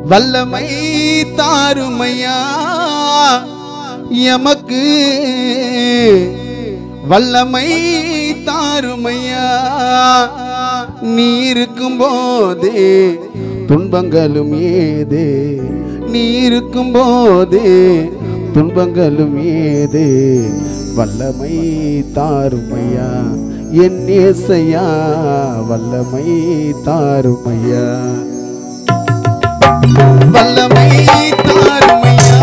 வல்லமை தாருமையா எமக்கு வல்லமை தாருமையா நீ இருக்கும் போதே துன்பங்களும் ஏதே நீ இருக்கும் போதே துன்பங்களும் ஏதே வல்லமை தாருமையா என் இயேசையா வல்லமை தாருமையா வல்லமை தாருமையா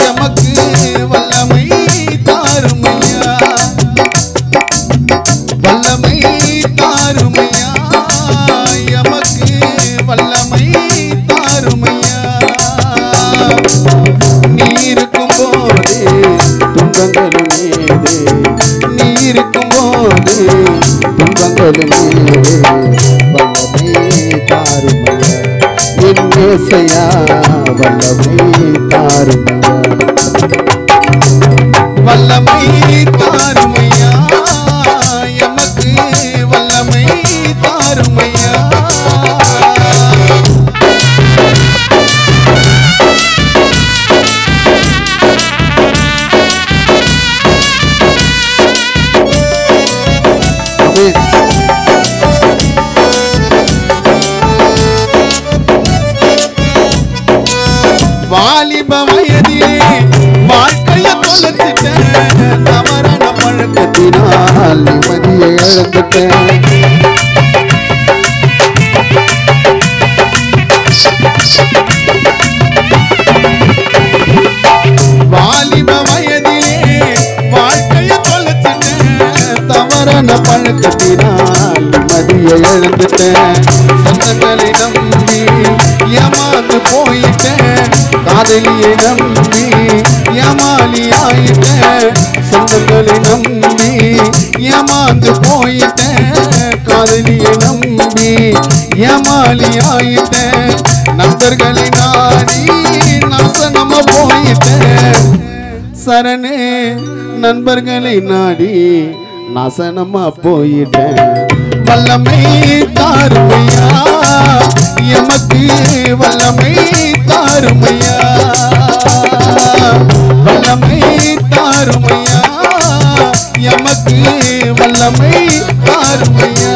எமக்கு வல்லமை தாருமையா வல்லமை தாருமையா எமக்கு வல்லமை தாருமையா நீ இருக்கும் போதே துன்பங்களும் ஏதே நீ இருக்கும் போதே துன்பங்களும் ஏதே வல்லமை தாருமையா என் இயேசையா வல்லமை தாருமையா வல்லமை தாருமையா எமக்கு வல்லமை தாருமையா வாலிப வயதிலே வாழ்க்கைய தொலைச்சிட்டேன் தவறான பழக்கத்தினால் நிம்மதியை இழந்துட்டேன் வாலிப வயதிலே வாழ்க்கைய தொலைச்சிட்டேன் தவறான பழக்கத்தினால் நிம்மதியை இழந்துட்டேன் சொந்தங்களை நம்பி ஏமாந்து போயிட்டேன் காதலியை நம்பி ஏமாளி ஆயிட்டேன் சொந்தங்களை நம்பி ஏமாந்து போயிட்டேன் காதலியை நம்பி ஏமாளி ஆயிட்டேன் நண்பர்களை நாடி நாசனமா போயிட்டேன் சரணே நண்பர்களை நாடி நாசனமா போயிட்டேன் வல்லமை தாருமையா எமக்கு வல்லமை தாருமையா வல்லமை தாருமையா எமக்கு வல்லமை தாருமையா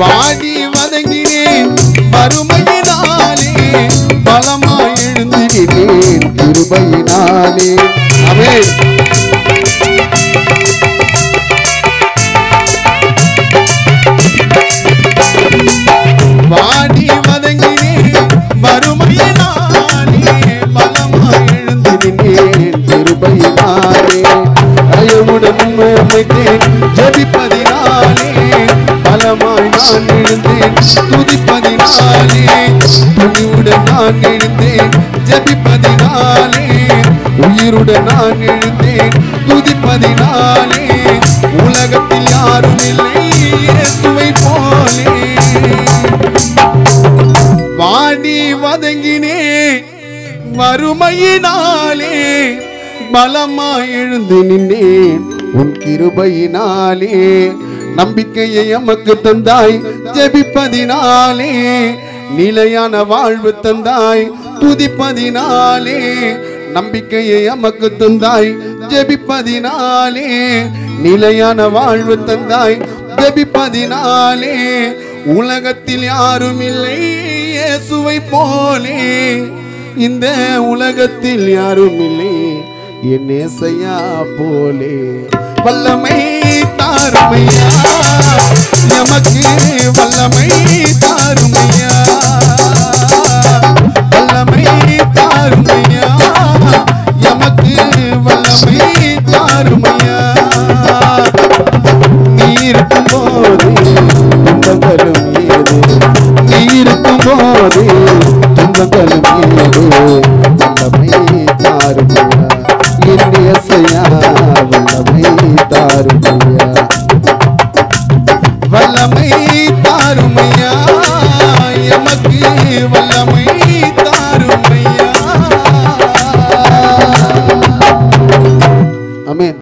வாடி வதங்கினேன் வறுமையினாலே பலமாய் எழுந்தினேன் கிருபையினாலே ஆமென் வாடி வதங்கினேன் வறுமையினாலே பலமாய் எழுந்தினேன் கிருபையினாலே அயமுடன் அமைத்தேன் ஜெபிப்பதினாலே பலமாய் நான் எழுந்தேன் துதிப்பதினாலே துணிவுடன் நான் எழுந்தேன் ஜெபிப்பதினாலே உயிருடன் நான் எழுந்தேன் துதிப்பதினாலே உலகத்தில் யாரும் இல்லை இயேசுவை போலே வாடி வதங்கினே வறுமையினாலே பலமாய் எழுந்து நின்றேன் உன் கிருபையினாலே நம்பிக்கையை எமக்கு தந்தாய் ஜெபிப்பதினாலே நிலையான வாழ்வு தந்தாய் துதிப்பதினாலே நம்பிக்கையை எமக்கு தந்தாய் ஜெபிப்பதினாலே நிலையான வாழ்வு தந்தாய் ஜெபிப்பதினாலே உலகத்தில் யாரும் இல்லை இயேசுவை போலே இந்த உலகத்தில் யாரும் இல்லை என் இயேசையா போலே வல்லமை தாருமையா எமக்கு வல்லமை தாருமையா வல்லமை தாருமையா எமக்கு வல்லமை தாருமையா நீ இருக்கும் போது துன்பங்களும் ஏது நீ இருக்கும் போது துன்பங்களும் ஏது வல்லமை தாருமையா ஏசையா வல்லமை தாருமையா